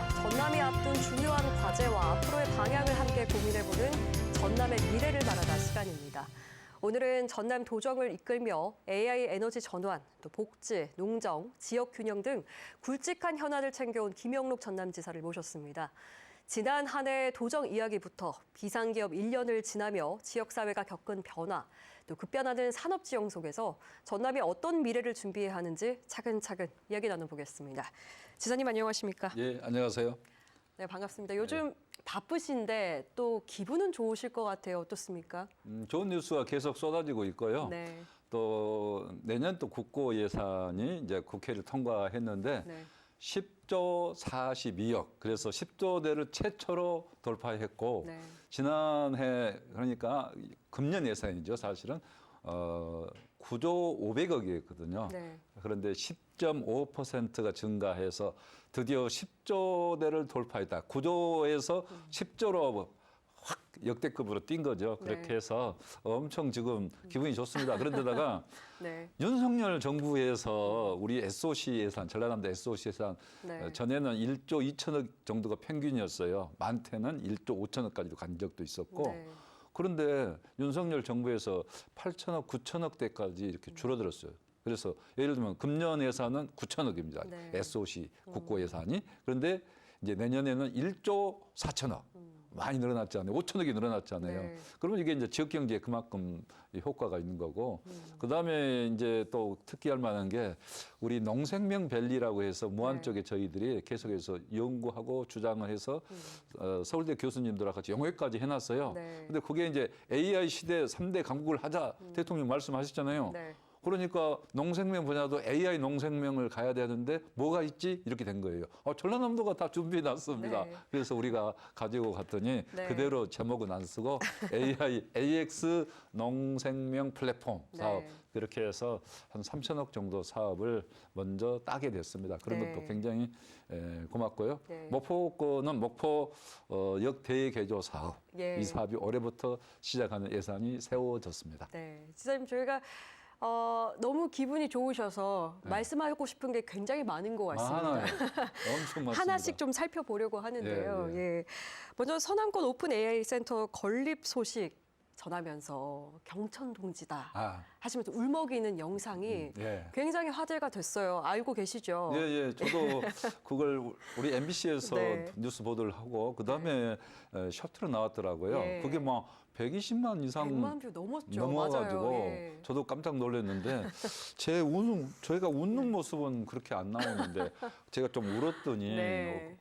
안녕하십니까. 전남이 앞둔 중요한 과제와 앞으로의 방향을 함께 고민해보는 전남의 미래를 말하다 시간입니다. 오늘은 전남 도정을 이끌며 AI 에너지 전환, 또 복지, 농정, 지역 균형 등 굵직한 현안을 챙겨온 김영록 전남지사를 모셨습니다. 지난 한 해 도정 이야기부터 비상기업 1년을 지나며 지역사회가 겪은 변화, 또 급변하는 산업지형 속에서 전남이 어떤 미래를 준비해야 하는지 차근차근 이야기 나눠보겠습니다. 지사님 안녕하십니까? 예, 안녕하세요. 네, 반갑습니다. 요즘 바쁘신데 또 기분은 좋으실 것 같아요. 어떻습니까? 좋은 뉴스가 계속 쏟아지고 있고요. 네. 또 내년 또 국고 예산이 이제 국회를 통과했는데 네. 10조 42억, 그래서 10조대를 최초로 돌파했고 네. 지난해 그러니까 금년 예산이죠, 사실은 9조 500억이었거든요. 네. 그런데 10.5%가 증가해서 드디어 10조대를 돌파했다. 9조에서 10조로 확 역대급으로 뛴 거죠. 그렇게 네. 해서 엄청 지금 기분이 좋습니다. 그런데다가 네. 윤석열 정부에서 우리 SOC 예산, 전라남도 SOC 예산 네. 전에는 1조 2천억 정도가 평균이었어요. 많게는 1조 5천억까지도 간 적도 있었고. 네. 그런데 윤석열 정부에서 8천억, 9천억대까지 이렇게 줄어들었어요. 그래서 예를 들면 금년 예산은 9천억입니다. 네. SOC 국고 예산이. 그런데 이제 내년에는 1조 4천억. 많이 늘어났잖아요. 5천억이 늘어났잖아요. 네. 그러면 이게 이제 지역 경제에 그만큼 효과가 있는 거고. 그다음에 이제 또 특기할 만한 게 우리 농생명 밸리라고 해서 무안 네. 쪽에 저희들이 계속해서 연구하고 주장을 해서 서울대 교수님들하고 같이 영어회까지 해놨어요. 네. 근데 그게 이제 AI 시대 3대 강국을 하자 대통령 말씀하셨잖아요. 네. 그러니까 농생명 분야도 AI 농생명을 가야 되는데 뭐가 있지? 이렇게 된 거예요. 전라남도가 다 준비해 놨습니다. 네. 그래서 우리가 가지고 갔더니 네. 그대로 제목은 안 쓰고 AI, AX 농생명 플랫폼 사업. 네. 그렇게 해서 한 3천억 정도 사업을 먼저 따게 됐습니다. 그런 네. 것도 굉장히 고맙고요. 네. 목포 거는 목포 역대개조 사업. 예. 이 사업이 올해부터 시작하는 예산이 세워졌습니다. 네. 지사님 저희가 너무 기분이 좋으셔서 말씀하고 싶은 게 굉장히 많은 것 같습니다. 많아요. 엄청 많습니다. 하나씩 좀 살펴보려고 하는데요. 예, 예. 먼저 서남권 오픈 AI 센터 건립 소식 전하면서 경천동지다 하시면서 울먹이는 영상이 예. 굉장히 화제가 됐어요. 알고 계시죠? 예, 예. 저도 그걸 우리 MBC에서 네. 뉴스 보도를 하고 그다음에 셔틀로 나왔더라고요. 예. 그게 막 120만 이상 100만 뷰 넘었죠. 넘어가지고 맞아요. 예. 저도 깜짝 놀랐는데 저희가 웃는 모습은 그렇게 안 나오는데 제가 좀 울었더니 네.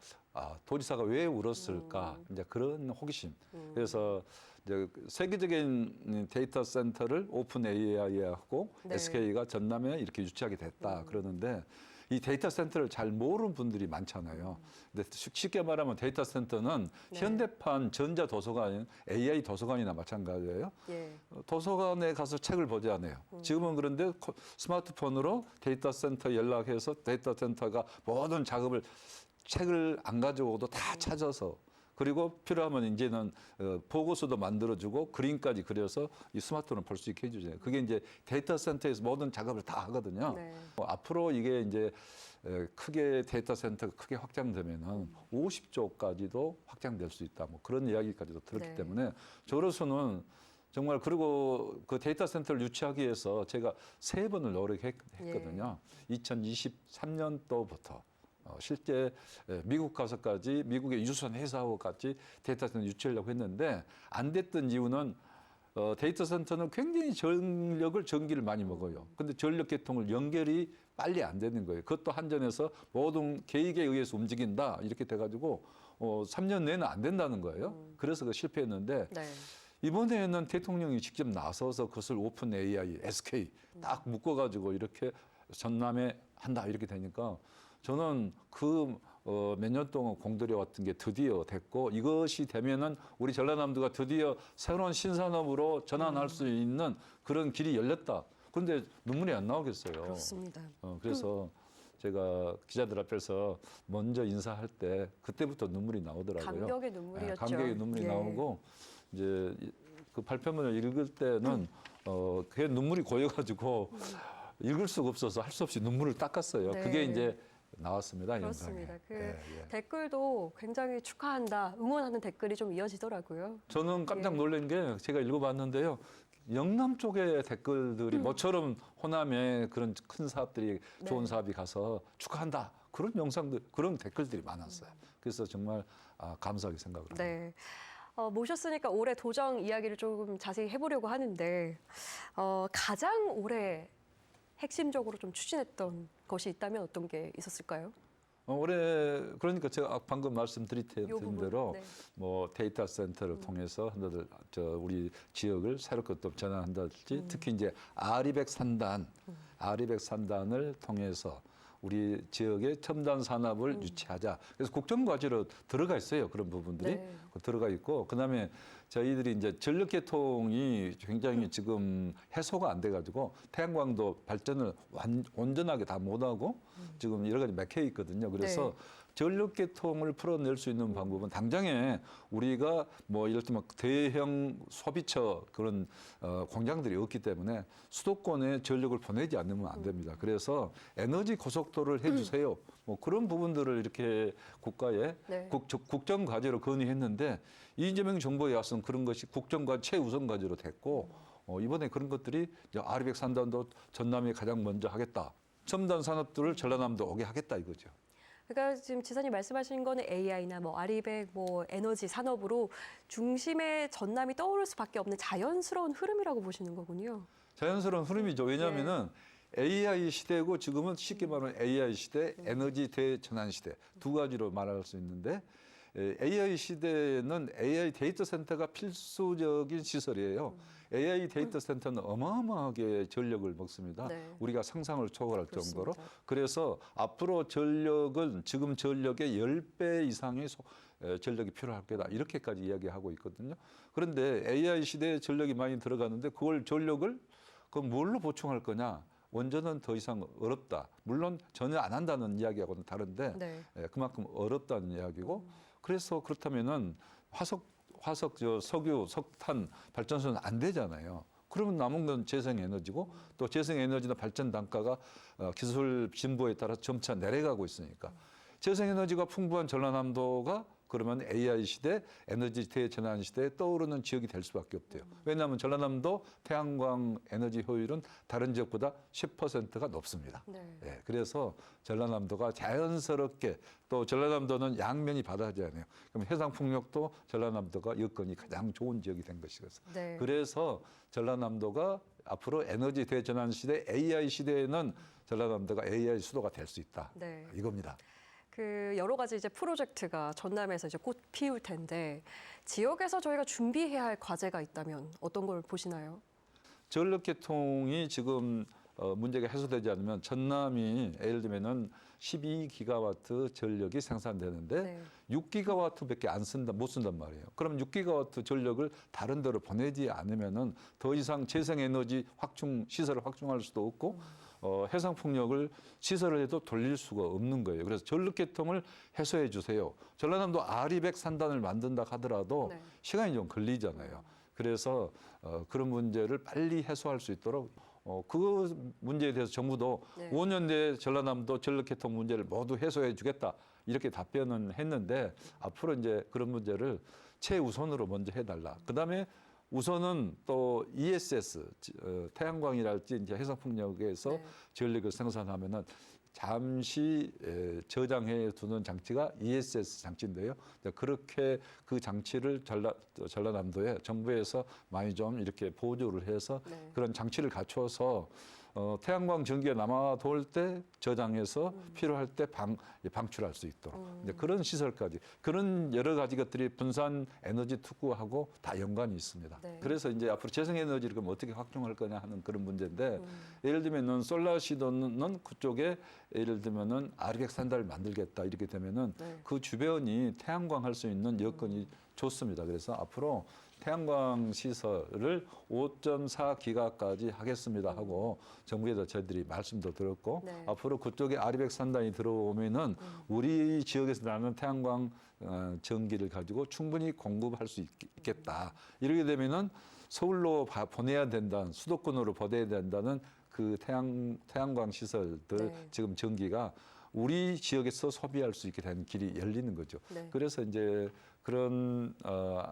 도지사가 왜 울었을까? 이제 그런 호기심. 그래서 이제 세계적인 데이터 센터를 오픈 AI하고 네. SK가 전남에 이렇게 유치하게 됐다 그러는데 이 데이터 센터를 잘 모르는 분들이 많잖아요. 근데 쉽게 말하면 데이터 센터는 네. 현대판 전자 도서관, AI 도서관이나 마찬가지예요. 예. 도서관에 가서 책을 보지 않아요. 지금은 그런데 스마트폰으로 데이터 센터 연락해서 데이터 센터가 모든 작업을 책을 안 가져오고도 다 찾아서 그리고 필요하면 이제는 보고서도 만들어주고 그림까지 그려서 이 스마트폰을 볼 수 있게 해주잖아요. 그게 이제 데이터 센터에서 모든 작업을 다 하거든요. 네. 앞으로 이게 이제 크게 데이터 센터가 크게 확장되면은 50조까지도 확장될 수 있다. 뭐 그런 이야기까지도 들었기 네. 때문에 저로서는 정말 그리고 그 데이터 센터를 유치하기 위해서 제가 3번을 노력했거든요. 2023년도부터. 실제 미국 가서까지 미국의 유수한 회사하고 같이 데이터 센터 유치하려고 했는데 안 됐던 이유는 데이터 센터는 굉장히 전기를 많이 먹어요. 근데 전력 계통을 연결이 빨리 안 되는 거예요. 그것도 한전에서 모든 계획에 의해서 움직인다 이렇게 돼가지고 3년 내에는 안 된다는 거예요. 그래서 그 실패했는데 네. 이번에는 대통령이 직접 나서서 그것을 오픈 AI, SK 딱 묶어가지고 이렇게 전남에 한다 이렇게 되니까 저는 그 몇 년 동안 공들여왔던 게 드디어 됐고 이것이 되면은 우리 전라남도가 드디어 새로운 신산업으로 전환할 수 있는 그런 길이 열렸다. 그런데 눈물이 안 나오겠어요. 그렇습니다. 그래서 제가 기자들 앞에서 먼저 인사할 때 그때부터 눈물이 나오더라고요. 감격의 눈물이었죠. 감격의 눈물이 예. 나오고 이제 그 발표문을 읽을 때는 그게 눈물이 고여가지고 읽을 수가 없어서 할 수 없이 눈물을 닦았어요. 네. 그게 이제 나왔습니다. 그렇습니다. 영상에. 그 예, 예. 댓글도 굉장히 축하한다, 응원하는 댓글이 좀 이어지더라고요. 저는 깜짝 예. 놀란 게 제가 읽어봤는데요. 영남 쪽의 댓글들이 모처럼 호남에 그런 큰 사업들이 좋은 네. 사업이 가서 축하한다. 그런 영상들, 그런 댓글들이 많았어요. 그래서 정말 감사하게 생각을 합니다. 네. 모셨으니까 올해 도정 이야기를 조금 자세히 해보려고 하는데 가장 올해 핵심적으로 좀 추진했던 것이 있다면 어떤 게 있었을까요? 올해 그러니까 제가 방금 말씀드린 요 부분. 대로 네. 뭐 데이터 센터를 통해서 한다들 우리 지역을 새롭게 또 전환한다든지 특히 이제 아리백 산단을 통해서 우리 지역의 첨단 산업을 유치하자. 그래서 국정과제로 들어가 있어요. 그런 부분들이 네. 들어가 있고 그다음에 저희들이 이제 전력계통이 굉장히 지금 해소가 안 돼가지고 태양광도 발전을 온전하게 다 못하고 지금 여러 가지 막혀 있거든요. 그래서 네. 전력계통을 풀어낼 수 있는 방법은 당장에 우리가 뭐 이럴 때면 대형 소비처 그런 공장들이 없기 때문에 수도권에 전력을 보내지 않으면 안 됩니다. 그래서 에너지 고속도로를 해주세요. 뭐 그런 부분들을 이렇게 국가에 네. 국정과제로 건의했는데 이재명 정부에 와서는 그런 것이 국정과제 최우선 과제로 됐고 이번에 그런 것들이 이제 아리백 산단도 전남이 가장 먼저 하겠다. 첨단 산업들을 전라남도 오게 하겠다 이거죠. 그러니까 지금 지사님 말씀하신 거는 AI나 뭐 아리백, 뭐 에너지 산업으로 중심의 전남이 떠오를 수밖에 없는 자연스러운 흐름이라고 보시는 거군요. 자연스러운 흐름이죠. 왜냐하면은 AI 시대고 지금은 쉽게 말하면 AI 시대, 에너지 대전환 시대 두 가지로 말할 수 있는데 AI 시대는 AI 데이터 센터가 필수적인 시설이에요. AI 데이터 센터는 어마어마하게 전력을 먹습니다. 네. 우리가 상상을 초월할 정도로. 그렇습니다. 그래서 앞으로 전력은 지금 전력의 10배 이상의 전력이 필요할 거다. 이렇게까지 이야기하고 있거든요. 그런데 AI 시대에 전력이 많이 들어가는데 그걸 전력을 뭘로 보충할 거냐? 원전은 더 이상 어렵다. 물론 전혀 안 한다는 이야기하고는 다른데 네. 그만큼 어렵다는 이야기고 그래서 그렇다면은 석유, 석탄 발전소는 안 되잖아요. 그러면 남은 건 재생에너지고 또 재생에너지나 발전 단가가 기술 진보에 따라 점차 내려가고 있으니까 재생에너지가 풍부한 전라남도가 그러면 AI 시대, 에너지 대전환 시대에 떠오르는 지역이 될 수밖에 없대요. 왜냐하면 전라남도 태양광 에너지 효율은 다른 지역보다 10%가 높습니다. 네. 예, 그래서 전라남도가 자연스럽게 또 전라남도는 양면이 바다잖아요. 그럼 해상 풍력도 전라남도가 여건이 가장 좋은 지역이 된 것이거든요. 네. 그래서 전라남도가 앞으로 에너지 대전환 시대, AI 시대에는 전라남도가 AI 수도가 될 수 있다. 네. 이겁니다. 그 여러 가지 이제 프로젝트가 전남에서 이제 꽃 피울 텐데 지역에서 저희가 준비해야 할 과제가 있다면 어떤 걸 보시나요? 전력계통이 지금 문제가 해소되지 않으면 전남이 예를 들면은 12기가와트 전력이 생산되는데 네. 6기가와트밖에 못 쓴단 말이에요. 그럼 6기가와트 전력을 다른 데로 보내지 않으면은 더 이상 재생에너지 시설을 확충할 수도 없고 해상 풍력을 시설을 해도 돌릴 수가 없는 거예요. 그래서 전력계통을 해소해 주세요. 전라남도 아리백 산단을 만든다 하더라도 네. 시간이 좀 걸리잖아요. 그래서 그런 문제를 빨리 해소할 수 있도록 그 문제에 대해서 정부도 네. 5년 내에 전라남도 전력계통 문제를 모두 해소해 주겠다 이렇게 답변은 했는데 앞으로 이제 그런 문제를 최우선으로 먼저 해달라. 그다음에 우선은 또 ESS 태양광이랄지 이제 해상풍력에서 네. 전력을 생산하면은 잠시 저장해 두는 장치가 ESS 장치인데요. 그렇게 그 장치를 전라남도에 정부에서 많이 좀 이렇게 보조를 해서 네. 그런 장치를 갖춰서 태양광 전기가 남아돌 때 저장해서 필요할 때 방출할 수 있도록 이제 그런 시설까지 그런 여러 가지 것들이 분산 에너지 특구하고 다 연관이 있습니다. 네. 그래서 이제 앞으로 재생에너지를 그럼 어떻게 확충할 거냐 하는 그런 문제인데 예를 들면은 솔라시도는 그쪽에 예를 들면은 아리백 산다를 만들겠다 이렇게 되면은 네. 그 주변이 태양광 할 수 있는 여건이 좋습니다. 그래서 앞으로 태양광 시설을 5.4기가까지 하겠습니다 하고 정부에서 저희들이 말씀도 들었고 네. 앞으로 그쪽에 아리백 산단이 들어오면은 우리 지역에서 나는 태양광 전기를 가지고 충분히 공급할 수 있겠다. 이렇게 되면은 서울로 보내야 된다는 수도권으로 보내야 된다는 그 태양광 시설들 네. 지금 전기가 우리 지역에서 소비할 수 있게 되는 길이 열리는 거죠. 네. 그래서 이제 그런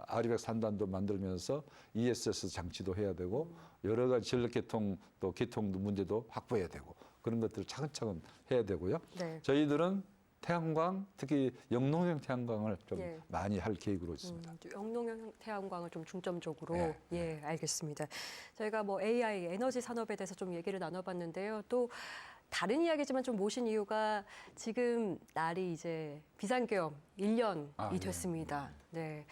아리백 산단도 만들면서 ESS 장치도 해야 되고 여러 가지 전력계통 또 교통 문제도 확보해야 되고 그런 것들을 차근차근 해야 되고요. 네. 저희들은 태양광, 특히 영농형 태양광을 좀 예. 많이 할 계획으로 있습니다. 영농형 태양광을 좀 중점적으로 네. 예, 알겠습니다. 저희가 뭐 AI 에너지 산업에 대해서 좀 얘기를 나눠봤는데요. 또 다른 이야기지만 좀 모신 이유가 지금 날이 이제 비상계엄 1년이 예. 됐습니다. 네.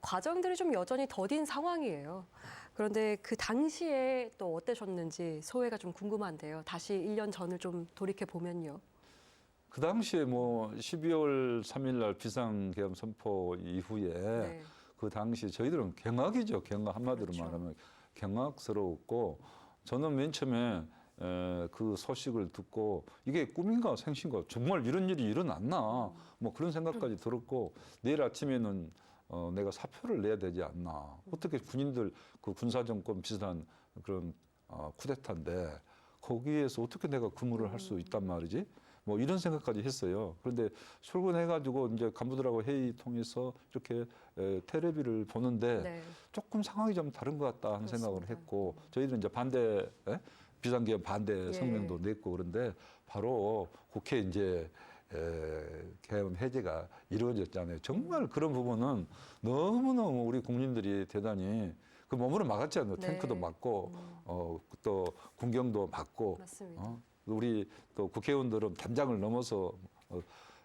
과정들이 좀 여전히 더딘 상황이에요. 그런데 그 당시에 또 어떠셨는지 소회가 좀 궁금한데요. 다시 1년 전을 좀 돌이켜 보면요. 그 당시에 뭐 12월 3일 날 비상계엄 선포 이후에 네. 그 당시 저희들은 경악이죠. 경악 한마디로 그렇죠. 말하면 경악스러웠고 저는 맨 처음에 그 소식을 듣고 이게 꿈인가 생신가 정말 이런 일이 일어났나 뭐 그런 생각까지 들었고 내일 아침에는 내가 사표를 내야 되지 않나 어떻게 군인들 그 군사정권 비슷한 그런 쿠데타인데 거기에서 어떻게 내가 근무를 할 수 있단 말이지 뭐 이런 생각까지 했어요. 그런데 출근해가지고 이제 간부들하고 회의 통해서 이렇게 텔레비를 보는데 네. 조금 상황이 좀 다른 것 같다 하는 그렇습니다. 생각을 했고 저희들은 이제 반대 비상계엄 반대 예. 성명도 냈고 그런데 바로 국회 이제 계엄 해제가 이루어졌잖아요. 정말 그런 부분은 너무너무 우리 국민들이 대단히 그 몸으로 막았잖아요. 네. 탱크도 맞고 또 군경도 맞고 맞습니다. 우리 또 국회의원들은 단장을 넘어서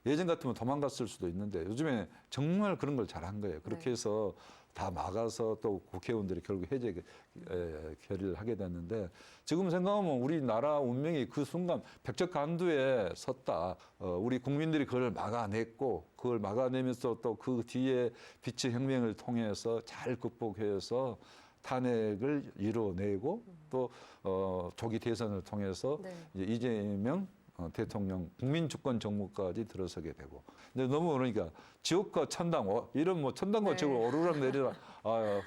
예전 같으면 도망갔을 수도 있는데 요즘에 정말 그런 걸 잘한 거예요. 그렇게 네. 해서 다 막아서 또 국회의원들이 결국 해제 결의를 하게 됐는데 지금 생각하면 우리나라 운명이 그 순간 백척간두에 섰다. 우리 국민들이 그걸 막아냈고 그걸 막아내면서 또 그 뒤에 빛의 혁명을 통해서 잘 극복해서 탄핵을 이뤄내고 또 조기 대선을 통해서 네. 이제 이재명 대통령 국민주권 정무까지 들어서게 되고 근데 너무 그러니까 지옥과 천당 이런 뭐 천당과 네. 지옥을 오르락 내리락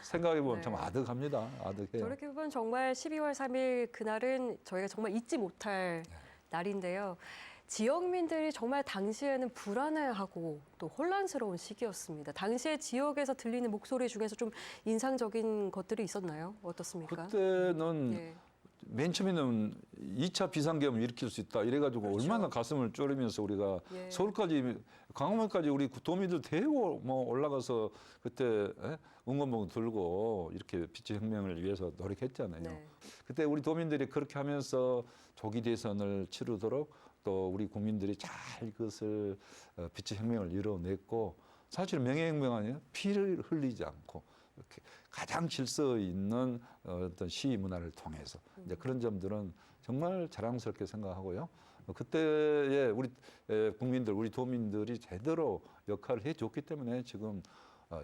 생각해 보면 네. 참 아득합니다. 아득해요. 저렇게 보면 정말 12월 3일 그날은 저희가 정말 잊지 못할 날인데요. 지역민들이 정말 당시에는 불안해하고 또 혼란스러운 시기였습니다. 당시에 지역에서 들리는 목소리 중에서 좀 인상적인 것들이 있었나요? 어떻습니까? 그때는 예. 맨 처음에는 2차 비상계엄을 일으킬 수 있다 이래가지고 그렇죠. 얼마나 가슴을 졸이면서 우리가 예. 서울까지 광화문까지 우리 도민들 대고 뭐 올라가서 그때 응원봉 들고 이렇게 빛의 혁명을 위해서 노력했잖아요. 네. 그때 우리 도민들이 그렇게 하면서 조기 대선을 치르도록 또 우리 국민들이 잘 그것을 빛의 혁명을 이뤄냈고 사실 명예혁명 아니에요? 피를 흘리지 않고 이렇게 가장 질서 있는 어떤 시위 문화를 통해서 이제 그런 점들은 정말 자랑스럽게 생각하고요. 그때의 우리 국민들, 우리 도민들이 제대로 역할을 해줬기 때문에 지금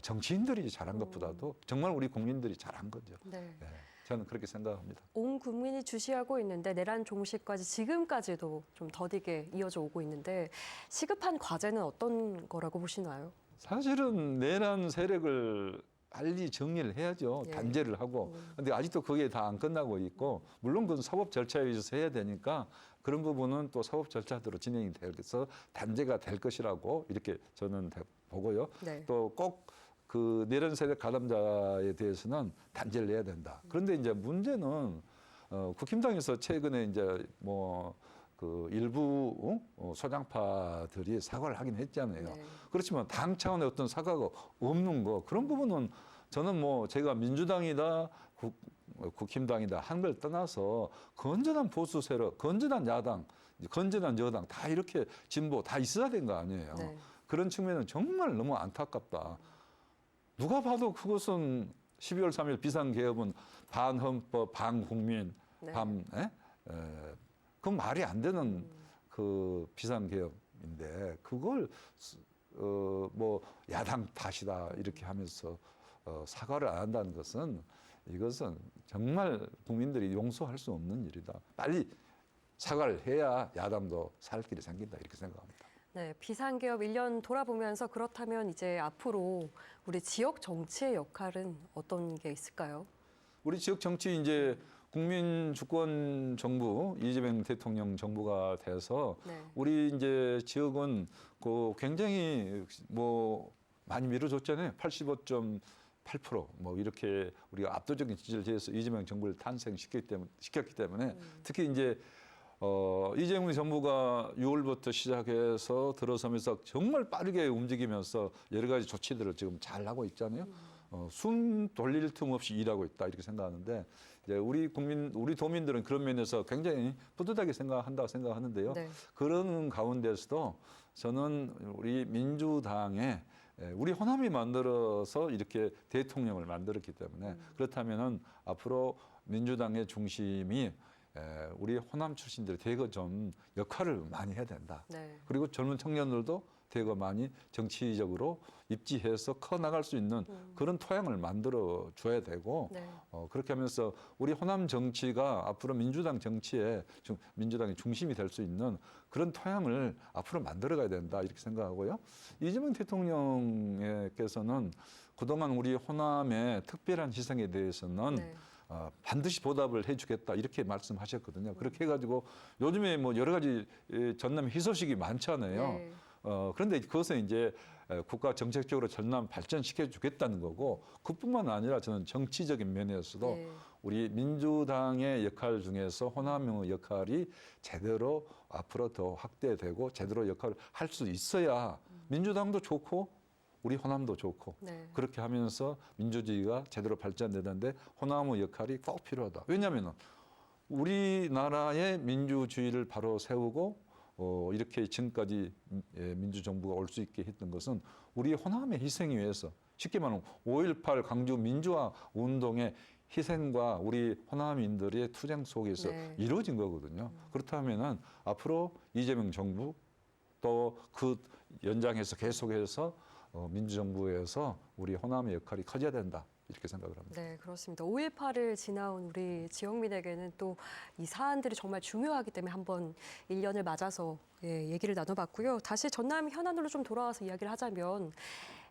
정치인들이 잘한 것보다도 정말 우리 국민들이 잘한 거죠. 네. 네, 저는 그렇게 생각합니다. 온 국민이 주시하고 있는데 내란 종식까지 지금까지도 좀 더디게 이어져 오고 있는데 시급한 과제는 어떤 거라고 보시나요? 사실은 내란 세력을 빨리 정리를 해야죠. 예. 단죄를 하고. 근데 아직도 그게 다 안 끝나고 있고, 물론 그건 사법 절차에 의해서 해야 되니까 그런 부분은 또 사법 절차대로 진행이 돼서 단죄가 될 것이라고 이렇게 저는 보고요. 네. 또 꼭 그 내란 세력 가담자에 대해서는 단죄를 해야 된다. 그런데 이제 문제는 국힘당에서 최근에 이제 뭐 그 일부 소장파들이 사과를 하긴 했잖아요. 네. 그렇지만 당 차원의 어떤 사과가 없는 거 그런 부분은 저는 뭐 제가 민주당이다 국힘당이다 한 걸 떠나서 건전한 보수 세력, 건전한 야당, 건전한 여당 다 이렇게 진보 다 있어야 되는 거 아니에요. 네. 그런 측면은 정말 너무 안타깝다. 누가 봐도 그것은 12월 3일 비상개업은 반헌법, 반국민, 네. 그건 말이 안 되는 그 비상개업인데 그걸 뭐 야당 탓이다 이렇게 하면서 사과를 안 한다는 것은 이것은 정말 국민들이 용서할 수 없는 일이다. 빨리 사과를 해야 야당도 살 길이 생긴다 이렇게 생각합니다. 네, 비상개업 1년 돌아보면서 그렇다면 이제 앞으로 우리 지역 정치의 역할은 어떤 게 있을까요? 우리 지역 정치 이제 국민 주권 정부 이재명 대통령 정부가 돼서 네. 우리 이제 지역은 그 굉장히 뭐 많이 밀어줬잖아요. 85.8%뭐 이렇게 우리가 압도적인 지지를 해서 이재명 정부를 시켰기 때문에 특히 이제 이재명 정부가 6월부터 시작해서 들어서면서 정말 빠르게 움직이면서 여러 가지 조치들을 지금 잘 하고 있잖아요. 숨 돌릴 틈 없이 일하고 있다 이렇게 생각하는데 이제 우리 도민들은 그런 면에서 굉장히 뿌듯하게 생각하는데요. 네. 그런 가운데서도 저는 우리 민주당에 우리 호남이 만들어서 이렇게 대통령을 만들었기 때문에 그렇다면은 앞으로 민주당의 중심이 우리 호남 출신들이 대거 좀 역할을 많이 해야 된다. 네. 그리고 젊은 청년들도 대거 많이 정치적으로 입지해서 커 나갈 수 있는 그런 토양을 만들어 줘야 되고 네. 그렇게 하면서 우리 호남 정치가 앞으로 민주당 정치에 민주당의 중심이 될 수 있는 그런 토양을 앞으로 만들어 가야 된다 이렇게 생각하고요. 이재명 대통령께서는 그동안 우리 호남의 특별한 희생에 대해서는 네. 반드시 보답을 해주겠다 이렇게 말씀하셨거든요. 그렇게 해가지고 요즘에 뭐 여러 가지 전남 희소식이 많잖아요. 네. 그런데 그것은 이제 국가 정책적으로 전남 발전시켜 주겠다는 거고 그뿐만 아니라 저는 정치적인 면에서도 네. 우리 민주당의 역할 중에서 호남의 역할이 제대로 앞으로 더 확대되고 제대로 역할을 할 수 있어야 민주당도 좋고 우리 호남도 좋고 네. 그렇게 하면서 민주주의가 제대로 발전되는데 호남의 역할이 꼭 필요하다. 왜냐하면 우리나라의 민주주의를 바로 세우고 이렇게 지금까지 민주정부가 올 수 있게 했던 것은 우리 호남의 희생에 의해서 쉽게 말하면 5.18 광주 민주화 운동의 희생과 우리 호남인들의 투쟁 속에서 네. 이루어진 거거든요. 그렇다면은 앞으로 이재명 정부 또 그 연장해서 계속해서 민주정부에서 우리 호남의 역할이 커져야 된다. 이렇게 생각을 합니다. 네, 그렇습니다. 5.18을 지나온 우리 지역민에게는 또 이 사안들이 정말 중요하기 때문에 한번 1년을 맞아서 얘기를 나눠봤고요. 다시 전남 현안으로 좀 돌아와서 이야기를 하자면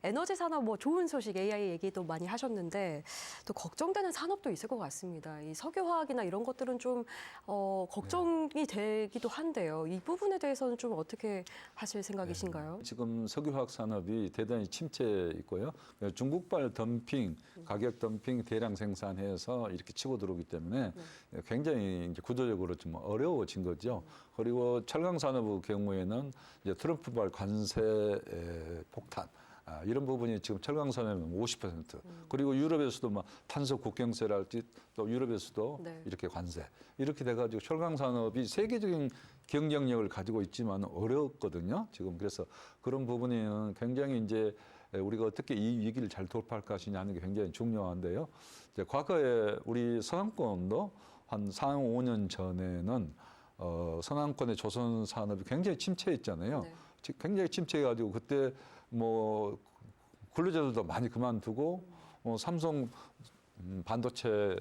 에너지 산업 뭐 좋은 소식 AI 얘기도 많이 하셨는데 또 걱정되는 산업도 있을 것 같습니다. 이 석유화학이나 이런 것들은 좀 걱정이 되기도 한데요. 이 부분에 대해서는 좀 어떻게 하실 생각이신가요? 지금 석유화학 산업이 대단히 침체에 있고요. 중국발 덤핑, 가격 덤핑 대량 생산해서 이렇게 치고 들어오기 때문에 굉장히 이제 구조적으로 좀 어려워진 거죠. 그리고 철강 산업의 경우에는 이제 트럼프발 관세 폭탄 이런 부분이 지금 철강 산업은 50%. 그리고 유럽에서도 막 탄소 국경세랄지 또 유럽에서도 네. 이렇게 관세 이렇게 돼가지고 철강 산업이 세계적인 경쟁력을 가지고 있지만 어렵거든요. 지금 그래서 그런 부분에는 굉장히 이제 우리가 어떻게 이 위기를 잘 돌파할 것이냐 하는 게 굉장히 중요한데요. 이제 과거에 우리 서남권도 한 4, 5년 전에는 서남권의 조선 산업이 굉장히 침체했잖아요. 네. 굉장히 침체해가지고 그때 뭐 근로자들도 많이 그만두고 삼성 반도체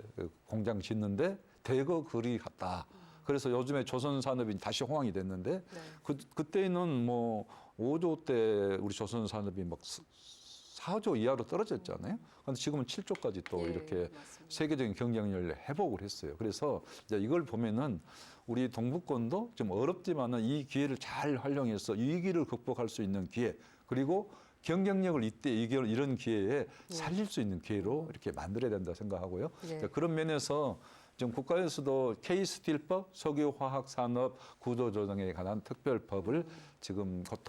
공장 짓는데 대거 그리 갔다. 그래서 요즘에 조선 산업이 다시 호황이 됐는데 네. 그때는 뭐 5조 때 우리 조선 산업이 막 4조 이하로 떨어졌잖아요. 그런데 지금은 7조까지 또 예, 이렇게 맞습니다. 세계적인 경쟁력을 회복을 했어요. 그래서 이제 이걸 보면은 우리 동북권도 좀 어렵지만은 이 기회를 잘 활용해서 이 위기를 극복할 수 있는 기회 그리고 경쟁력을 이때 이런 기회에 살릴 수 있는 기회로 이렇게 만들어야 된다 생각하고요. 예. 그런 면에서 지금 국가에서도 K스틸법 석유화학산업 구조조정에 관한 특별법을 지금 곧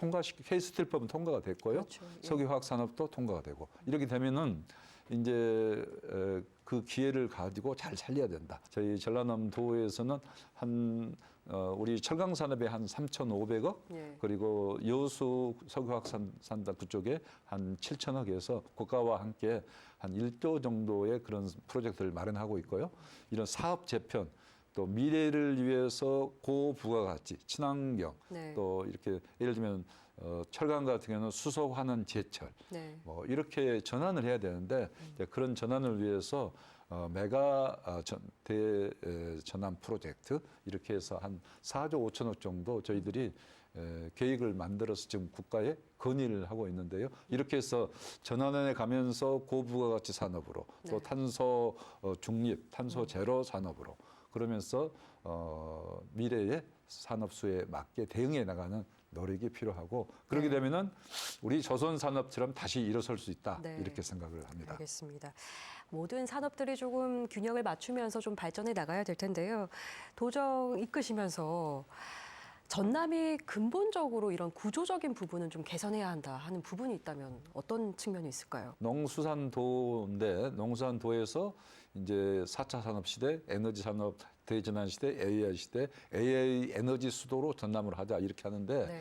K스틸법은 통과가 됐고요. 그렇죠. 예. 석유화학산업도 통과가 되고 이렇게 되면은 이제 그 기회를 가지고 잘 살려야 된다. 저희 전라남도에서는 우리 철강 산업에 한 3,500억 예. 그리고 여수 석유화학산단 그쪽에 한 7천억에서 국가와 함께 한 1조 정도의 그런 프로젝트를 마련하고 있고요. 이런 사업 재편 또 미래를 위해서 고부가가치, 친환경 네. 또 이렇게 예를 들면 철강 같은 경우는 수소 환원 제철 네. 뭐 이렇게 전환을 해야 되는데 이제 그런 전환을 위해서 메가 대전환 프로젝트 이렇게 해서 한 4조 5천억 정도 저희들이 계획을 만들어서 지금 국가에 건의를 하고 있는데요. 이렇게 해서 전환해 가면서 고부가가치 산업으로 또 네. 탄소 중립, 탄소 제로 산업으로 그러면서 미래의 산업 수에 맞게 대응해 나가는 노력이 필요하고 그렇게 네. 되면은 우리 조선 산업처럼 다시 일어설 수 있다 네. 이렇게 생각을 합니다. 알겠습니다. 모든 산업들이 조금 균형을 맞추면서 좀 발전해 나가야 될 텐데요. 도정 이끄시면서 전남이 근본적으로 이런 구조적인 부분은 좀 개선해야 한다 하는 부분이 있다면 어떤 측면이 있을까요? 농수산도인데 농수산도에서 이제 4차 산업 시대, 에너지 산업 대전환 시대, AI 시대, AI 에너지 수도로 전남을 하자 이렇게 하는데 네.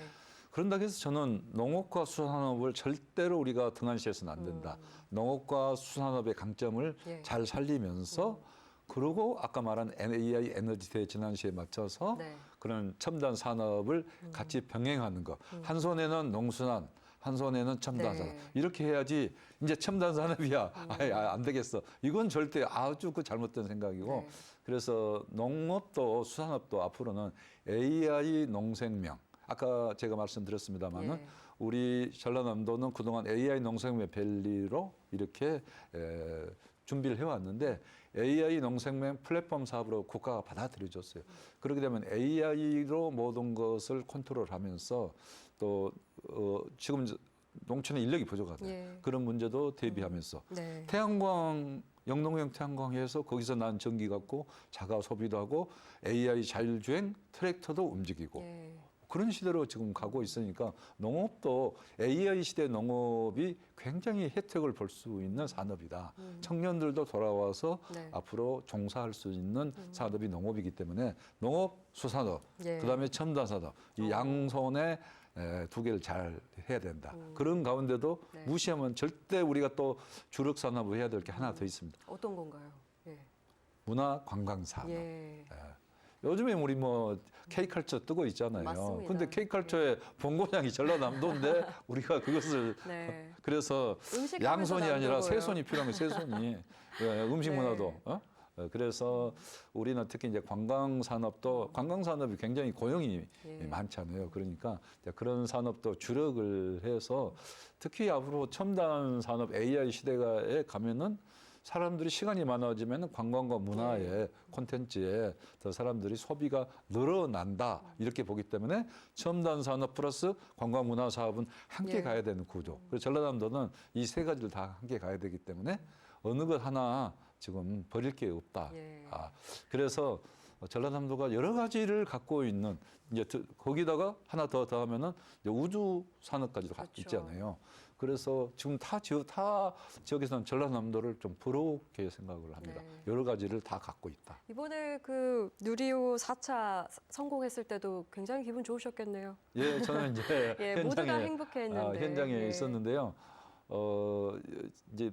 그런다고 해서 저는 농업과 수산업을 절대로 우리가 등한시해서는 안 된다. 농업과 수산업의 강점을 예. 잘 살리면서 그리고 아까 말한 AI 에너지 대전환 시에 맞춰서 네. 그런 첨단 산업을 같이 병행하는 거. 한 손에는 농수산, 한 손에는 첨단 네. 산업. 이렇게 해야지 이제 첨단 산업이야. 안 되겠어. 이건 절대 아주 그 잘못된 생각이고. 네. 그래서 농업도 수산업도 앞으로는 AI 농생명. 아까 제가 말씀드렸습니다마는 예. 우리 전라남도는 그동안 AI 농생명 밸리로 이렇게 준비를 해왔는데 AI 농생명 플랫폼 사업으로 국가가 받아들여줬어요. 그렇게 되면 AI로 모든 것을 컨트롤하면서 또 지금 농촌의 인력이 부족하다. 예. 그런 문제도 대비하면서 네. 태양광 영농형 태양광에서 거기서 난 전기 갖고 자가 소비도 하고 AI 자율주행 트랙터도 움직이고 예. 그런 시대로 지금 가고 있으니까 농업도 AI 시대 농업이 굉장히 혜택을 볼 수 있는 산업이다. 청년들도 돌아와서 네. 앞으로 종사할 수 있는 산업이 농업이기 때문에 농업, 수산업, 예. 그다음에 첨단 산업 이 양손에 두 개를 잘 해야 된다. 그런 가운데도 네. 무시하면 절대 우리가 또 주력 산업을 해야 될 게 하나 더 있습니다. 어떤 건가요? 예. 문화 관광 산업. 예. 요즘에 우리 뭐 K컬처 뜨고 있잖아요. 맞습니다. 근데 K컬처의 본고장이 전라남도인데 우리가 그것을 네. 그래서 음식 양손이 하면서 아니라 남겨고요. 세손이 필요한 거예요. 세손이. 예, 음식 네. 문화도. 그래서 우리는 특히 이제 관광 산업도 관광 산업이 굉장히 고용이 예. 많잖아요. 그러니까 이제 그런 산업도 주력을 해서 특히 앞으로 첨단 산업 AI 시대에 가면은 사람들이 시간이 많아지면 관광과 문화의 콘텐츠에 더 사람들이 소비가 늘어난다 이렇게 보기 때문에 첨단 산업 플러스 관광 문화 사업은 함께 예. 가야 되는 구조. 그래서 전라남도는 이 세 가지를 다 함께 가야 되기 때문에 어느 것 하나 지금 버릴 게 없다. 예. 그래서 전라남도가 여러 가지를 갖고 있는 이제 거기다가 하나 더 더하면은 이제 우주 산업까지도 그렇죠. 있잖아요. 그래서 지금 타 지역에서는 전라남도를 좀 부럽게 생각을 합니다. 네. 여러 가지를 다 갖고 있다. 이번에 그 누리호 4차 성공했을 때도 굉장히 기분 좋으셨겠네요. 예, 저는 이제 예, 모두가 행복해했는데. 현장에 예. 있었는데요. 이제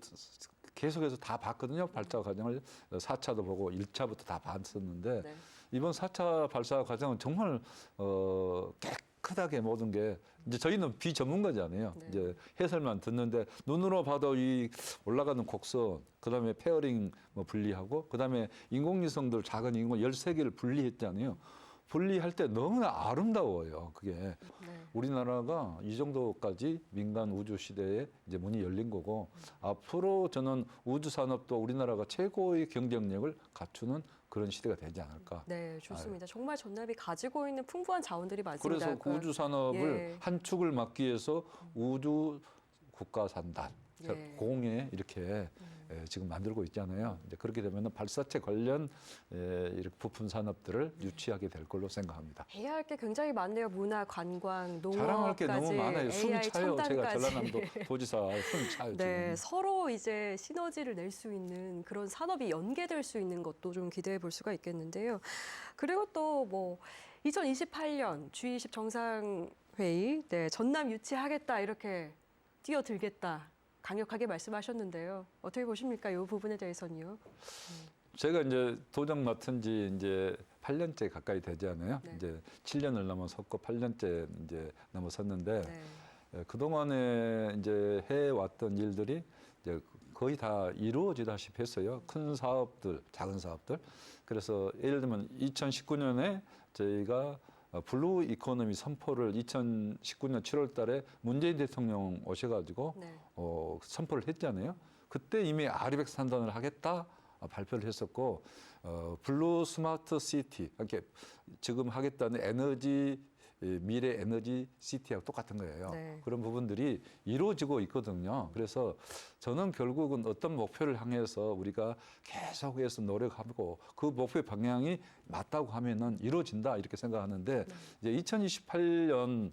계속해서 다 봤거든요. 발사 과정을 4차도 보고 1차부터 다 봤었는데 네. 이번 4차 발사 과정은 정말 깨끗하게 모든 게 이제 저희는 비전문가잖아요. 네. 이제 해설만 듣는데 눈으로 봐도 이 올라가는 곡선, 그다음에 페어링 뭐 분리하고 그다음에 인공위성들 작은 인공 13개를 분리했잖아요. 분리할 때 너무나 아름다워요. 그게 네. 우리나라가 이 정도까지 민간 우주 시대에 이제 문이 열린 거고 앞으로 저는 우주 산업도 우리나라가 최고의 경쟁력을 갖추는 그런 시대가 되지 않을까. 네, 좋습니다. 정말 전남이 가지고 있는 풍부한 자원들이 많습니다. 그래서 그 우주 산업을 예. 한 축을 막기 위해서 우주 국가 산단 예. 공에 이렇게 지금 만들고 있잖아요. 이제 그렇게 되면 발사체 관련 이렇게 부품 산업들을 유치하게 될 걸로 생각합니다. 해야 할 게 굉장히 많네요. 문화, 관광, 자랑할 게 농업까지, 너무 많아요. 숨이 AI 차요. 제가 첨단까지. 전라남도 도지사 숨이 차요. 네, 지금. 서로 이제 시너지를 낼 수 있는 그런 산업이 연계될 수 있는 것도 좀 기대해 볼 수가 있겠는데요. 그리고 또 뭐 2028년 G20 정상회의, 네, 전남 유치하겠다 이렇게 뛰어들겠다 강력하게 말씀하셨는데요. 어떻게 보십니까? 이 부분에 대해서는요. 제가 이제 도정 맡은 지 이제 8년째 가까이 되지 않아요. 네. 이제 7년을 넘어섰고 8년째 이제 넘어섰는데 네. 그동안에 이제 해왔던 일들이 이제 거의 다 이루어지다시피 했어요. 큰 사업들, 작은 사업들. 그래서 예를 들면 2019년에 저희가 블루 이코노미 선포를 2019년 7월 달에 문재인 대통령 오셔가지고 네. 선포를 했잖아요. 그때 이미 아리백 산단을 하겠다. 발표를 했었고 블루 스마트 시티 이렇게 지금 하겠다는 에너지 미래 에너지 시티하고 똑같은 거예요. 네. 그런 부분들이 이루어지고 있거든요. 그래서 저는 결국은 어떤 목표를 향해서 우리가 계속해서 노력하고 그 목표의 방향이 맞다고 하면은 이루어진다 이렇게 생각하는데 이제 2028년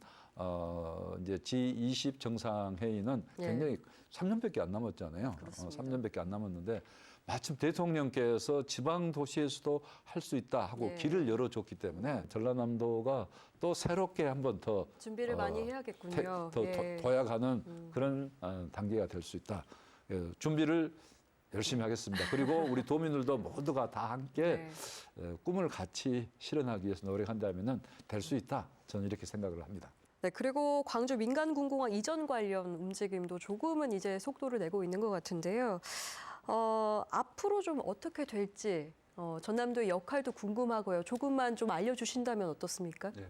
이제 G20 정상회의는 예. 굉장히 3년밖에 안 남았잖아요. 그렇습니다. 3년밖에 안 남았는데 마침 대통령께서 지방 도시에서도 할 수 있다 하고 예. 길을 열어줬기 때문에 전라남도가 또 새롭게 한번 더 준비를 많이 해야겠군요. 더 예. 도약하는 그런 단계가 될 수 있다. 준비를 열심히 하겠습니다. 그리고 우리 도민들도 모두가 다 함께 네. 꿈을 같이 실현하기 위해서 노력한다면은 될 수 있다. 저는 이렇게 생각을 합니다. 네, 그리고 광주 민간군공항 이전 관련 움직임도 조금은 이제 속도를 내고 있는 것 같은데요. 앞으로 좀 어떻게 될지 전남도의 역할도 궁금하고요. 조금만 좀 알려주신다면 어떻습니까? 네.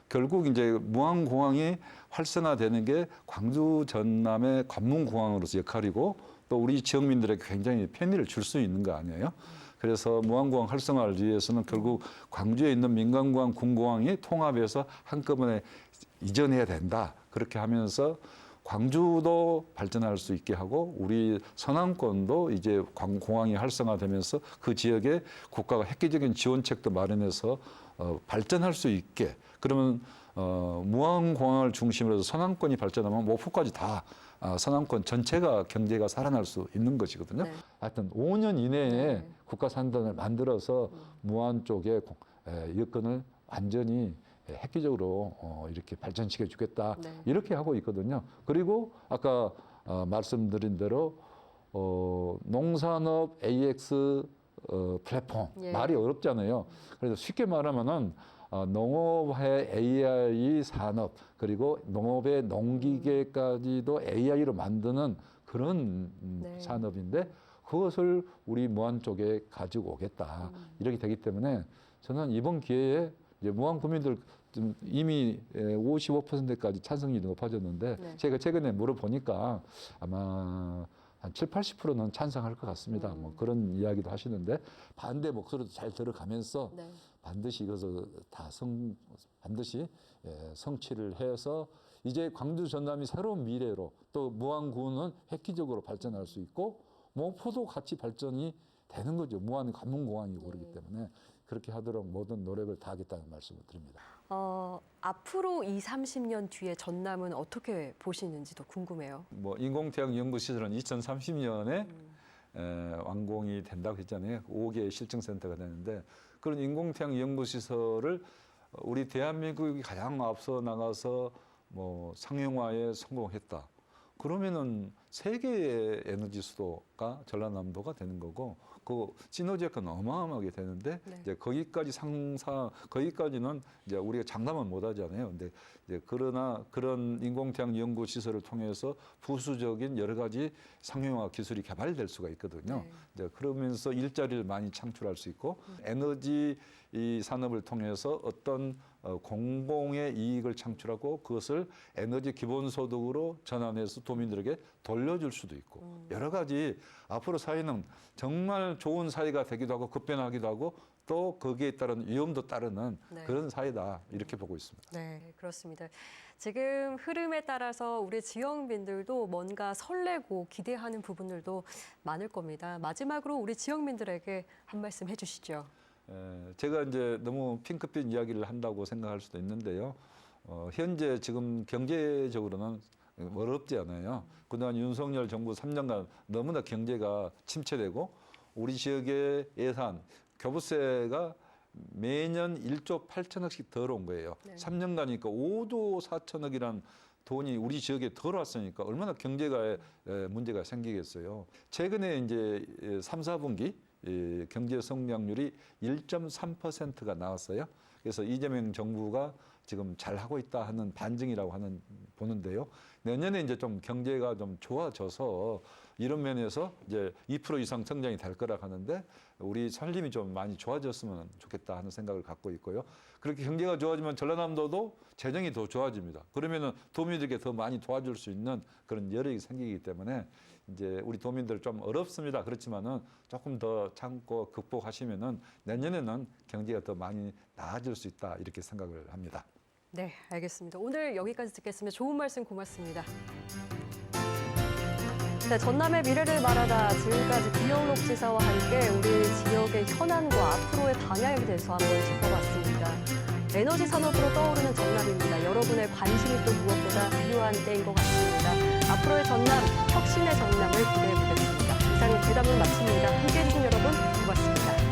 결국 이제 무안공항이 활성화되는 게 광주 전남의 관문공항으로서 역할이고 또 우리 지역민들에게 굉장히 편의를 줄 수 있는 거 아니에요? 그래서 무안공항 활성화를 위해서는 결국 광주에 있는 민간공항, 군공항이 통합해서 한꺼번에 이전해야 된다. 그렇게 하면서 광주도 발전할 수 있게 하고 우리 서남권도 이제 공항이 활성화되면서 그 지역에 국가가 획기적인 지원책도 마련해서 발전할 수 있게 그러면 무안공항을 중심으로 해서 서남권이 발전하면 목포까지 다 서남권 전체가 경제가 살아날 수 있는 것이거든요. 네. 하여튼 5년 이내에 네. 국가 산단을 만들어서 무안 쪽에 여건을 완전히 획기적으로 이렇게 발전시켜 주겠다 네. 이렇게 하고 있거든요. 그리고 아까 말씀드린 대로 농산업 AX 플랫폼 예. 말이 어렵잖아요. 그래서 쉽게 말하면은 농업의 AI 산업 그리고 농업의 농기계까지도 AI로 만드는 그런 네. 산업인데 그것을 우리 무안 쪽에 가지고 오겠다 이렇게 되기 때문에 저는 이번 기회에 이제 무안 구민들 좀 이미 55%까지 찬성률이 높아졌는데 네. 제가 최근에 물어보니까 아마 한 7, 80%는 찬성할 것 같습니다. 뭐 그런 이야기도 하시는데 반대 목소리도 잘 들어가면서 네. 반드시 이것을 반드시 성취를 해서 이제 광주 전남이 새로운 미래로 또 무안군은 획기적으로 발전할 수 있고 목포도 같이 발전이 되는 거죠. 무안 관문공항이고 그렇기 때문에 그렇게 하도록 모든 노력을 다하겠다는 말씀을 드립니다. 앞으로 30년 뒤에 전남은 어떻게 보시는지도 궁금해요. 뭐 인공태양 연구시설은 2030년에 완공이 된다고 했잖아요. 5개 실증센터가 되는데 그런 인공태양 연구시설을 우리 대한민국이 가장 앞서 나가서 뭐 상용화에 성공했다. 그러면은 세계의 에너지 수도가 전라남도가 되는 거고 그 시너지 효과는 어마어마하게 되는데 네. 이제 거기까지는 이제 우리가 장담은 못 하잖아요. 근데 이제 그러나 그런 인공태양 연구 시설을 통해서 부수적인 여러 가지 상용화 기술이 개발될 수가 있거든요. 네. 이제 그러면서 일자리를 많이 창출할 수 있고 에너지 이 산업을 통해서 어떤 공공의 이익을 창출하고 그것을 에너지 기본소득으로 전환해서 도민들에게 돌려줄 수도 있고 여러 가지 앞으로 사회는 정말 좋은 사회가 되기도 하고 급변하기도 하고 또 거기에 따른 위험도 따르는 네. 그런 사회다 이렇게 보고 있습니다. 네, 그렇습니다. 지금 흐름에 따라서 우리 지역민들도 뭔가 설레고 기대하는 부분들도 많을 겁니다. 마지막으로 우리 지역민들에게 한 말씀 해주시죠. 제가 이제 너무 핑크빛 이야기를 한다고 생각할 수도 있는데요. 현재 지금 경제적으로는 어렵지 않아요. 그동안 윤석열 정부 3년간 너무나 경제가 침체되고 우리 지역의 예산, 교부세가 매년 1조 8천억씩 더 온 거예요. 네. 3년간이니까 5조 4천억이란 돈이 우리 지역에 덜 왔으니까 얼마나 경제가 문제가 생기겠어요. 최근에 이제 3, 4분기 경제 성장률이 1.3%가 나왔어요. 그래서 이재명 정부가 지금 잘하고 있다 하는 반증이라고 하는 보는데요. 내년에 이제 좀 경제가 좀 좋아져서 이런 면에서 이제 2% 이상 성장이 될 거라 하는데 우리 살림이 좀 많이 좋아졌으면 좋겠다 하는 생각을 갖고 있고요. 그렇게 경제가 좋아지면 전라남도도 재정이 더 좋아집니다. 그러면은 도민들에게 더 많이 도와줄 수 있는 그런 여력이 생기기 때문에 이제 우리 도민들 좀 어렵습니다. 그렇지만은 조금 더 참고 극복하시면은 내년에는 경제가 더 많이 나아질 수 있다 이렇게 생각을 합니다. 네, 알겠습니다. 오늘 여기까지 듣겠습니다. 좋은 말씀 고맙습니다. 네, 전남의 미래를 말하다 지금까지 김영록 지사와 함께 우리 지역의 현안과 앞으로의 방향에 대해서 한번 짚어봤습니다. 에너지 산업으로 떠오르는 전남입니다. 여러분의 관심이 또 무엇보다 필요한 때인 것 같습니다. 앞으로의 전남, 혁신의 전남을 기대해 보겠습니다. 이상 대담을 마칩니다. 함께해 주신 여러분 고맙습니다.